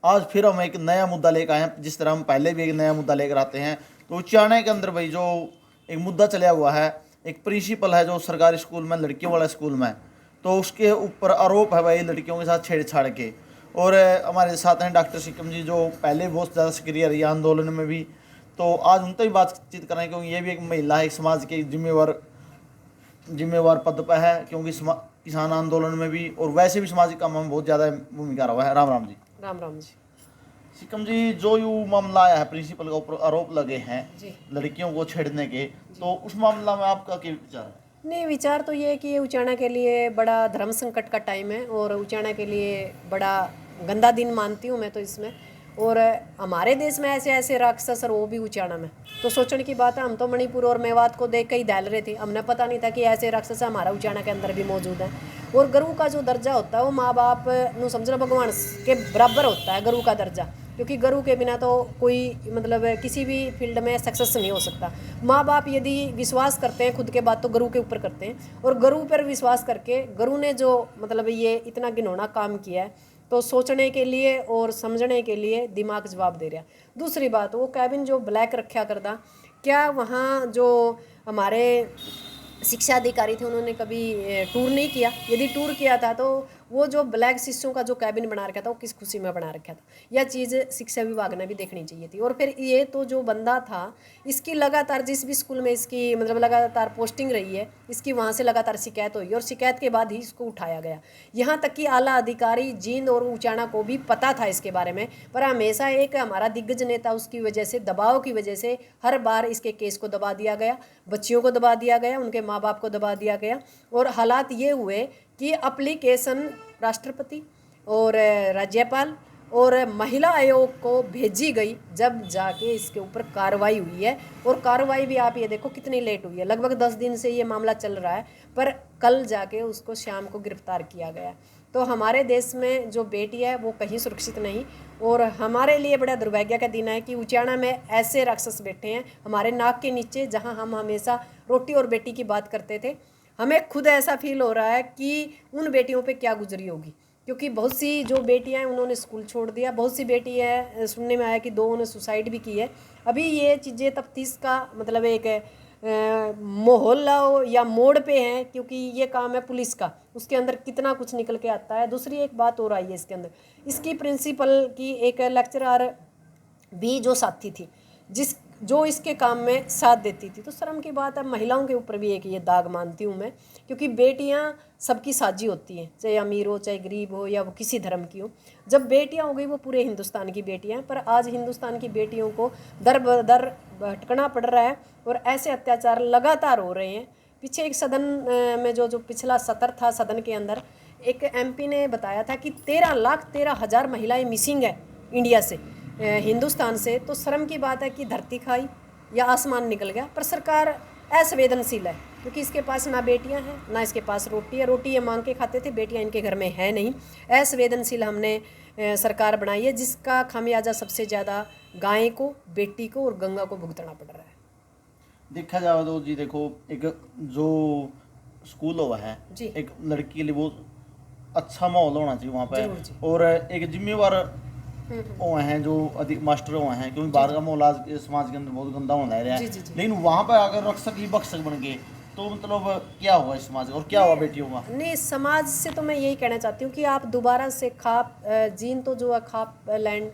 आज फिर हम एक नया मुद्दा लेकर आए हैं। जिस तरह हम पहले भी एक नया मुद्दा लेकर आते हैं, तो उचाना के अंदर भाई जो एक मुद्दा चला हुआ है, एक प्रिंसिपल है जो सरकारी स्कूल में, लड़कियों वाला स्कूल में, तो उसके ऊपर आरोप है भाई लड़कियों के साथ छेड़छाड़ के। और हमारे साथ हैं डॉक्टर सिकम जी, जो पहले बहुत ज़्यादा सक्रिय रही आंदोलन में भी। तो आज उनसे भी बातचीत करें, क्योंकि ये भी एक महिला है, एक समाज के जिम्मेवार पद पर है, क्योंकि किसान आंदोलन में भी और वैसे भी सामाजिक कामों में बहुत ज़्यादा भूमिका रहा है। राम राम जी। राम राम जी। सिकम जी, जो यू मामला आया है, प्रिंसिपल के ऊपर आरोप लगे हैं जी। लड़कियों को छेड़ने के, तो उस मामला में आपका क्या विचार है? नहीं, विचार तो ये है कि ये उचाना के लिए बड़ा धर्म संकट का टाइम है और उचाना के लिए बड़ा गंदा दिन मानती हूँ मैं तो इसमें। और हमारे देश में ऐसे ऐसे राक्षस और वो भी उचाना में, तो सोचने की बात है। हम तो मणिपुर और मेवात को देख के ही दहल रहे थे, हमने पता नहीं था कि ऐसे राक्षस हमारा उचाना के अंदर भी मौजूद है। और गुरु का जो दर्जा होता है वो माँ बाप नू समझना भगवान के बराबर होता है गुरु का दर्जा, क्योंकि गुरु के बिना तो कोई मतलब किसी भी फील्ड में सक्सेस नहीं हो सकता। माँ बाप यदि विश्वास करते हैं खुद के बाद तो गुरु के ऊपर करते हैं, और गुरु पर विश्वास करके गुरु ने जो मतलब ये इतना घिनौना काम किया है, तो सोचने के लिए और समझने के लिए दिमाग जवाब दे रहा। दूसरी बात, वो कैबिन जो ब्लैक रखा करता, क्या वहाँ जो हमारे शिक्षा अधिकारी थे उन्होंने कभी टूर नहीं किया? यदि टूर किया था तो वो जो ब्लैक शिष्यों का जो कैबिन बना रखा था वो किस खुशी में बना रखा था? यह चीज़ शिक्षा विभाग ने भी देखनी चाहिए थी। और फिर ये तो जो बंदा था, इसकी लगातार जिस भी स्कूल में इसकी मतलब लगातार पोस्टिंग रही है, इसकी वहाँ से लगातार शिकायत हुई और शिकायत के बाद ही इसको उठाया गया। यहाँ तक कि आला अधिकारी जींद और उचाना को भी पता था इसके बारे में, पर हमेशा एक हमारा दिग्गज नेता उसकी वजह से, दबाव की वजह से हर बार इसके केस को दबा दिया गया, बच्चियों को दबा दिया गया, उनके माँ बाप को दबा दिया गया। और हालात ये हुए कि एप्लीकेशन राष्ट्रपति और राज्यपाल और महिला आयोग को भेजी गई, जब जाके इसके ऊपर कार्रवाई हुई है। और कार्रवाई भी आप ये देखो कितनी लेट हुई है, लगभग 10 दिन से ये मामला चल रहा है, पर कल जाके उसको शाम को गिरफ्तार किया गया। तो हमारे देश में जो बेटी है वो कहीं सुरक्षित नहीं, और हमारे लिए बड़ा दुर्भाग्य का दिन है कि उचाना में ऐसे राक्षस बैठे हैं हमारे नाक के नीचे, जहां हम हमेशा रोटी और बेटी की बात करते थे। हमें खुद ऐसा फील हो रहा है कि उन बेटियों पे क्या गुजरी होगी, क्योंकि बहुत सी जो बेटियां हैं उन्होंने स्कूल छोड़ दिया, बहुत सी बेटी है, सुनने में आया कि 2 ने सुसाइड भी की है। अभी ये चीज़ें तफ्तीश का मतलब एक मोहल्ला या मोड़ पे हैं, क्योंकि ये काम है पुलिस का, उसके अंदर कितना कुछ निकल के आता है। दूसरी एक बात और आई है इसके अंदर, इसकी प्रिंसिपल की एक लेक्चरर भी जो साथी थी, जो इसके काम में साथ देती थी, तो शर्म की बात है। महिलाओं के ऊपर भी एक ये दाग मानती हूँ मैं, क्योंकि बेटियाँ सबकी साझी होती हैं, चाहे अमीर हो चाहे गरीब हो या वो किसी धर्म की हो। जब बेटियाँ हो गई वो पूरे हिंदुस्तान की बेटियाँ हैं, पर आज हिंदुस्तान की बेटियों को दर बदर भटकना पड़ रहा है और ऐसे अत्याचार लगातार हो रहे हैं। पीछे एक सदन में जो पिछला सत्र था, सदन के अंदर एक MP ने बताया था कि 13,13,000 महिलाएं मिसिंग है इंडिया से, हिंदुस्तान से। तो शर्म की बात है कि धरती खाई या आसमान निकल गया, पर सरकार असंवेदनशील है, क्योंकि इसके पास ना बेटियां हैं ना इसके पास रोटी है। रोटी ये मांग के खाते थे, बेटियां इनके घर में है नहीं। असंवेदनशील हमने सरकार बनाई है, जिसका खामियाजा सबसे ज़्यादा गाय को, बेटी को और गंगा को भुगतना पड़ रहा है। देखा जाए तो जी देखो, एक जो स्कूल हुआ है जी, एक लड़की के लिए बहुत अच्छा माहौल होना चाहिए वहाँ जरूर पे, जी। और एक जिम्मेवार हुए हैं जो अधिक मास्टर हुए हैं, क्योंकि बाहर का माहौल आज के समाज के अंदर बहुत गंदा होने लग रहा जी है। जी जी। लेकिन वहाँ पे अगर रक्षक ही भक्षक बन गए तो मतलब क्या हुआ इस समाज का, और क्या हुआ बेटियों का? नहीं, समाज से तो मैं यही कहना चाहती हूँ कि आप दोबारा से खाप जीन तो जो है खाप लैंड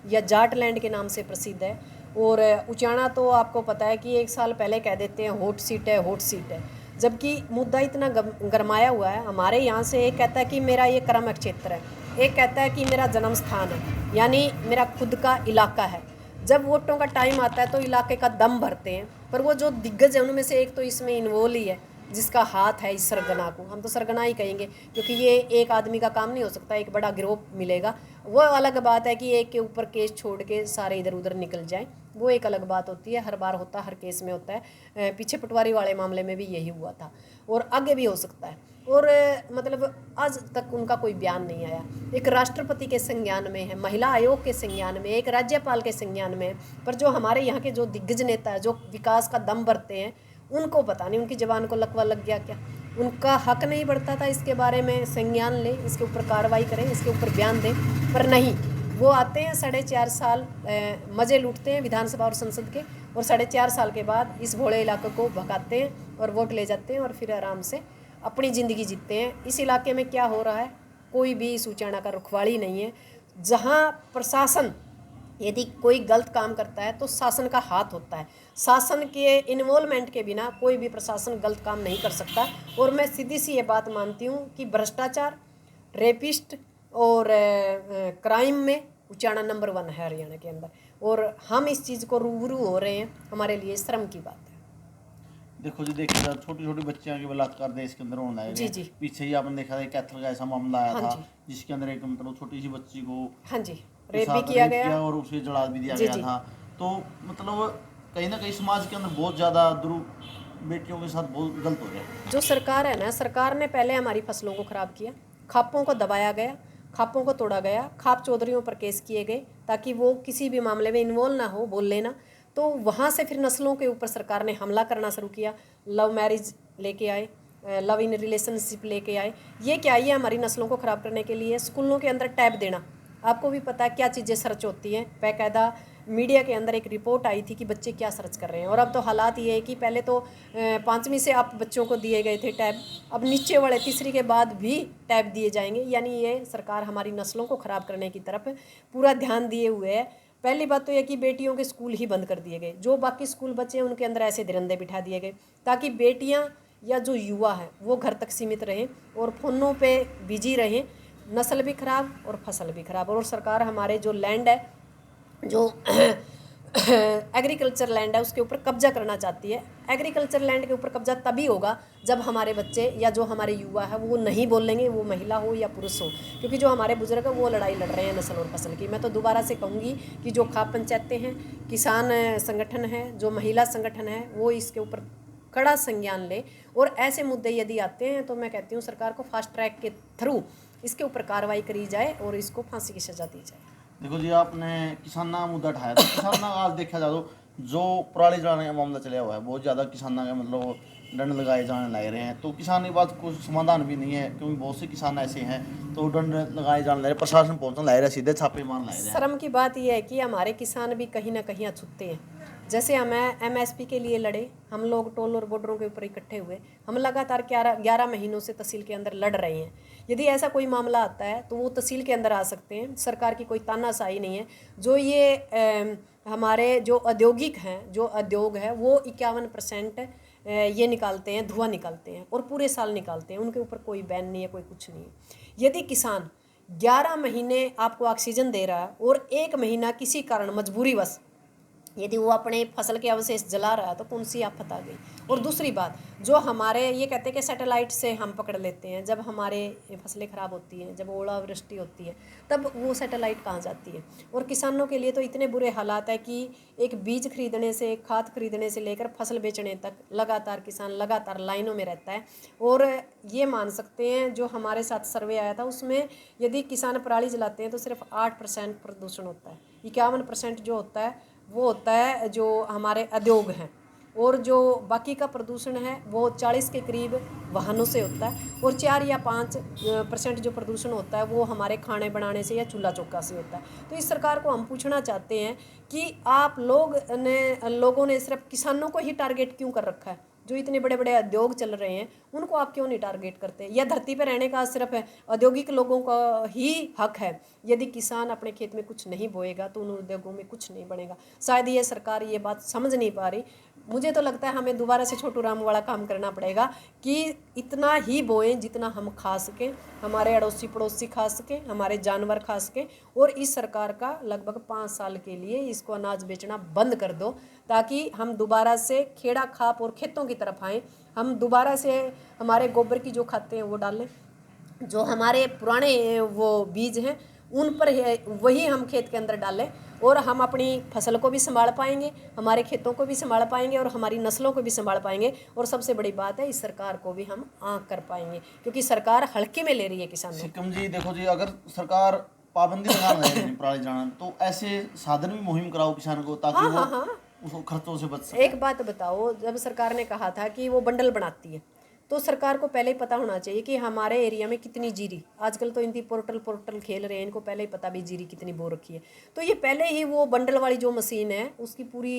या जाट लैंड के नाम से प्रसिद्ध है, और उचाना तो आपको पता है कि 1 साल पहले कह देते हैं हॉट सीट है, हॉट सीट है, जबकि मुद्दा इतना गरमाया हुआ है। हमारे यहाँ से एक कहता है कि मेरा ये कर्म क्षेत्र है, एक कहता है कि मेरा जन्म स्थान है, यानी मेरा खुद का इलाका है। जब वोटों का टाइम आता है तो इलाके का दम भरते हैं, पर वो जो दिग्गज है उनमें से एक तो इसमें इन्वॉल्व ही है, जिसका हाथ है इस सरगना को, हम तो सरगना ही कहेंगे, क्योंकि ये एक आदमी का काम नहीं हो सकता, एक बड़ा गिरोह मिलेगा। वो अलग बात है कि एक के ऊपर केस छोड़ के सारे इधर उधर निकल जाएं, वो एक अलग बात होती है। हर बार होता है, हर केस में होता है। पीछे पटवारी वाले मामले में भी यही हुआ था, और आगे भी हो सकता है। और मतलब आज तक उनका कोई बयान नहीं आया। एक राष्ट्रपति के संज्ञान में है, महिला आयोग के संज्ञान में, एक राज्यपाल के संज्ञान में, पर जो हमारे यहाँ के जो दिग्गज नेता है, जो विकास का दम भरते हैं, उनको पता नहीं उनकी जबान को लकवा लग गया क्या। उनका हक नहीं बढ़ता था इसके बारे में संज्ञान लें, इसके ऊपर कार्रवाई करें, इसके ऊपर बयान दें, पर नहीं, वो आते हैं 4.5 साल मज़े लूटते हैं विधानसभा और संसद के, और 4.5 साल के बाद इस भोले इलाके को भगाते हैं और वोट ले जाते हैं और फिर आराम से अपनी ज़िंदगी जीते हैं। इस इलाके में क्या हो रहा है, कोई भी इस उचाना का रखवाली नहीं है। जहाँ प्रशासन यदि कोई गलत काम करता है तो शासन का हाथ होता है, शासन के इन्वॉल्वमेंट के बिना कोई भी प्रशासन गलत काम नहीं कर सकता। और मैं सीधी सी ये बात मानती हूँ कि भ्रष्टाचार, रेपिस्ट और क्राइम में उचाना नंबर 1 है हरियाणा के अंदर, और हम इस चीज़ को रूबरू हो रहे हैं, हमारे लिए शर्म की बात है। देखो जी, देखिए छोटी छोटी बच्चियां के बलात्कार देश के अंदर होने जी जी। पीछे ही आपने देखा था कैथल का ऐसा मामला आया हाँ था, जी। जिसके अंदर एक मतलब छोटी सी बच्ची को हाँ जी, के रेप भी साथ किया रेप गया। और उसे जला भी दिया जी गया जी। था। तो मतलब कहीं ना कहीं समाज के अंदर बहुत ज़्यादा बेटियों के साथ बहुत गलत हो रहा है। जो सरकार है ना, सरकार ने पहले हमारी फसलों को ख़राब किया, खापों को दबाया गया, खापों को तोड़ा गया, खाप चौधरियों पर केस किए गए ताकि वो किसी भी मामले में इन्वॉल्व ना हो, बोल लेना। तो वहाँ से फिर नस्लों के ऊपर सरकार ने हमला करना शुरू किया, लव मैरिज लेके आए, लव इन रिलेशनशिप लेके आए। ये क्या, ये हमारी नस्लों को ख़राब करने के लिए स्कूलों के अंदर टैब देना। आपको भी पता है क्या चीज़ें सर्च होती हैं, बाकायदा मीडिया के अंदर एक रिपोर्ट आई थी कि बच्चे क्या सर्च कर रहे हैं। और अब तो हालात ये है कि पहले तो 5वीं से आप बच्चों को दिए गए थे टैब, अब नीचे वाले 3री के बाद भी टैब दिए जाएंगे। यानी ये सरकार हमारी नस्लों को ख़राब करने की तरफ पूरा ध्यान दिए हुए है। पहली बात तो यह कि बेटियों के स्कूल ही बंद कर दिए गए, जो बाकी स्कूल बचे हैं उनके अंदर ऐसे दरिंदे बिठा दिए गए ताकि बेटियाँ या जो युवा है वो घर तक सीमित रहें और फ़ोनों पे बिजी रहें। नस्ल भी ख़राब और फसल भी ख़राब। और सरकार हमारे जो लैंड है, जो एग्रीकल्चर लैंड है, उसके ऊपर कब्जा करना चाहती है। एग्रीकल्चर लैंड के ऊपर कब्जा तभी होगा जब हमारे बच्चे या जो हमारे युवा है वो नहीं बोलेंगे, वो महिला हो या पुरुष हो, क्योंकि जो हमारे बुजुर्ग है वो लड़ाई लड़ रहे हैं नस्ल और फसल की। मैं तो दोबारा से कहूँगी कि जो खाप पंचायतें हैं, किसान संगठन है, जो महिला संगठन है, वो इसके ऊपर कड़ा संज्ञान ले। और ऐसे मुद्दे यदि आते हैं तो मैं कहती हूँ सरकार को फास्ट ट्रैक के थ्रू इसके ऊपर कार्रवाई करी जाए और इसको फांसी की सज़ा दी जाए। देखो जी, आपने किसाना का मुद्दा उठाया था। किसाना आज देखा जाए तो जो पराली जलाने का मामला चला हुआ है, बहुत ज़्यादा किसाना का मतलब दंड लगाए जाने लग रहे हैं। तो किसान के पास कुछ समाधान भी नहीं है, क्योंकि बहुत से किसान ऐसे हैं तो दंड लगाए जाने लग रहे, प्रशासन पहुँचने लग रहा है, सीधे छापे मारने लग रहे हैं। शर्म की बात यह है कि हमारे किसान भी कहीं ना कहीं अछूते हैं। जैसे हमें MSP के लिए लड़े, हम लोग टोल और बॉर्डरों के ऊपर इकट्ठे हुए, हम लगातार 11 महीनों से तहसील के अंदर लड़ रहे हैं। यदि ऐसा कोई मामला आता है तो वो तहसील के अंदर आ सकते हैं, सरकार की कोई तानाशाही नहीं है। जो ये हमारे जो औद्योगिक हैं, जो उद्योग है, वो 51% ये निकालते हैं, धुआं निकालते हैं और पूरे साल निकालते हैं, उनके ऊपर कोई बैन नहीं है, कोई कुछ नहीं है। यदि किसान 11 महीने आपको ऑक्सीजन दे रहा है और 1 महीना किसी कारण मजबूरीवश यदि वो अपने फसल के अवशेष जला रहा है तो कौन सी आफत आ गई। और दूसरी बात, जो हमारे ये कहते हैं कि सैटेलाइट से हम पकड़ लेते हैं, जब हमारे फसलें ख़राब होती हैं, जब ओलावृष्टि होती है, तब वो सैटेलाइट कहाँ जाती है। और किसानों के लिए तो इतने बुरे हालात है कि एक बीज खरीदने से, खाद खरीदने से लेकर फसल बेचने तक लगातार किसान लगातार लाइनों में रहता है। और ये मान सकते हैं, जो हमारे साथ सर्वे आया था उसमें यदि किसान पराली जलाते हैं तो सिर्फ 8% प्रदूषण होता है। 51% जो होता है वो होता है जो हमारे उद्योग हैं, और जो बाकी का प्रदूषण है वो 40 के करीब वाहनों से होता है, और 4 या 5% जो प्रदूषण होता है वो हमारे खाने बनाने से या चूल्हा चौका से होता है। तो इस सरकार को हम पूछना चाहते हैं कि आप लोगों ने सिर्फ किसानों को ही टारगेट क्यों कर रखा है। जो इतने बड़े बड़े उद्योग चल रहे हैं उनको आप क्यों नहीं टारगेट करते। या धरती पर रहने का सिर्फ औद्योगिक लोगों का ही हक है। यदि किसान अपने खेत में कुछ नहीं बोएगा तो उन उद्योगों में कुछ नहीं बनेगा। शायद ये सरकार ये बात समझ नहीं पा रही। मुझे तो लगता है हमें दोबारा से छोटू राम वाला काम करना पड़ेगा कि इतना ही बोएं जितना हम खा सकें, हमारे अड़ोसी पड़ोसी खा सकें, हमारे जानवर खा सकें। और इस सरकार का लगभग 5 साल के लिए इसको अनाज बेचना बंद कर दो, ताकि हम दोबारा से खेड़ा खाप और खेतों की तरफ आएँ। हम दोबारा से हमारे गोबर की जो खाते हैं वो डालें, जो हमारे पुराने वो बीज हैं उन पर वही हम खेत के अंदर डालें, और हम अपनी फसल को भी संभाल पाएंगे, हमारे खेतों को भी संभाल पाएंगे और हमारी नस्लों को भी संभाल पाएंगे। और सबसे बड़ी बात है, इस सरकार को भी हम आँख कर पाएंगे, क्योंकि सरकार हल्के में ले रही है किसानों। सिक्किम जी देखो जी, अगर सरकार पाबंदी लगा रही है पराली जलाने, तो ऐसे साधन भी मुहिम कराओ किसान को, ताकि वो उसको खर्चों से बच सके। एक बात बताओ, जब सरकार ने कहा था कि वो बंडल बनाती है, तो सरकार को पहले ही पता होना चाहिए कि हमारे एरिया में कितनी जीरी, आजकल तो इनकी पोर्टल खेल रहे हैं, इनको पहले ही पता भी जीरी कितनी बो रखी है। तो ये पहले ही वो बंडल वाली जो मशीन है उसकी पूरी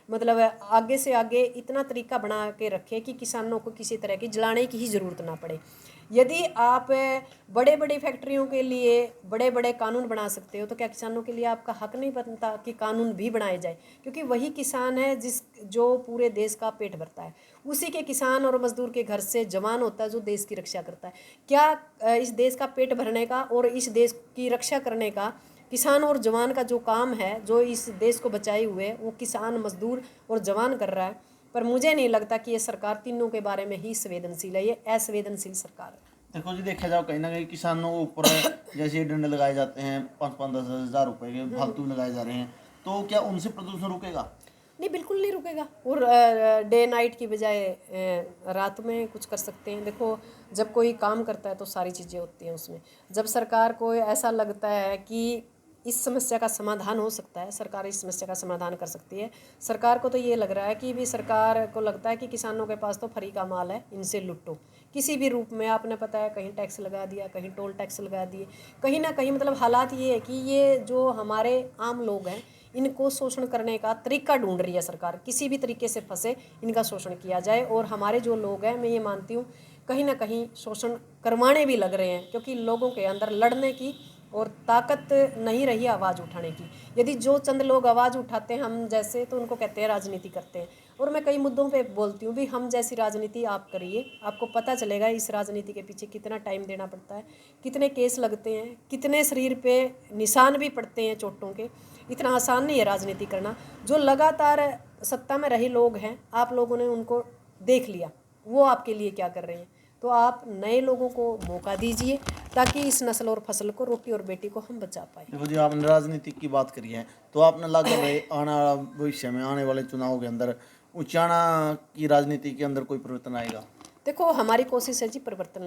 मतलब आगे से आगे इतना तरीका बना के रखे कि किसानों को किसी तरह की जलाने की ही ज़रूरत ना पड़े। यदि आप बड़े बड़े फैक्ट्रियों के लिए बड़े बड़े कानून बना सकते हो तो क्या किसानों के लिए आपका हक नहीं बनता कि कानून भी बनाए जाए? क्योंकि वही किसान है जो पूरे देश का पेट भरता है, उसी के किसान और मजदूर के घर से जवान होता है जो देश की रक्षा करता है। क्या इस देश का पेट भरने का और इस देश की रक्षा करने का किसान और जवान का जो काम है, जो इस देश को बचाए हुए वो किसान, मजदूर और जवान कर रहा है? पर मुझे नहीं लगता कि ये सरकार तीनों के बारे में ही संवेदनशील है, ये असंवेदनशील सरकार है। देखो जी, देखा जाओ कहीं ना कहीं किसानों के ऊपर जैसे डंडे लगाए जाते हैं 5-5, 10 हज़ार रुपए के फालतू लगाए जा रहे हैं, तो क्या उनसे प्रदूषण रुकेगा? नहीं, बिल्कुल नहीं रुकेगा। और डे नाइट की बजाय रात में कुछ कर सकते हैं। देखो, जब कोई काम करता है तो सारी चीज़ें होती हैं उसमें। जब सरकार को ऐसा लगता है कि इस समस्या का समाधान हो सकता है, सरकार इस समस्या का समाधान कर सकती है। सरकार को तो ये लग रहा है कि भी सरकार को लगता है कि किसानों के पास तो फ्री का माल है, इनसे लुटो किसी भी रूप में। आपने पता है कहीं टैक्स लगा दिया, कहीं टोल टैक्स लगा दिए, कहीं ना कहीं मतलब हालात ये है कि ये जो हमारे आम लोग हैं इनको शोषण करने का तरीका ढूंढ रही है सरकार। किसी भी तरीके से फंसे इनका शोषण किया जाए। और हमारे जो लोग हैं, मैं ये मानती हूँ कहीं ना कहीं शोषण करवाने भी लग रहे हैं, क्योंकि लोगों के अंदर लड़ने की और ताकत नहीं रही आवाज़ उठाने की। यदि जो चंद लोग आवाज़ उठाते हैं हम जैसे, तो उनको कहते हैं राजनीति करते हैं। और मैं कई मुद्दों पे बोलती हूँ भी हम जैसी राजनीति आप करिए, आपको पता चलेगा इस राजनीति के पीछे कितना टाइम देना पड़ता है, कितने केस लगते हैं, कितने शरीर पे निशान भी पड़ते हैं चोटों के। इतना आसान नहीं है राजनीति करना। जो लगातार सत्ता में रहे लोग हैं, आप लोगों ने उनको देख लिया वो आपके लिए क्या कर रहे हैं। तो आप नए लोगों को मौका दीजिए ताकि इस नस्ल और फसल को, रोटी और बेटी को हम बचा पाए। देखो जी, आपने राजनीति की बात करी है, तो आपने लग रहे आने वाला भविष्य में आने वाले चुनाव के अंदर उचाना की राजनीति के अंदर कोई परिवर्तन आएगा? देखो, हमारी कोशिश है जी परिवर्तन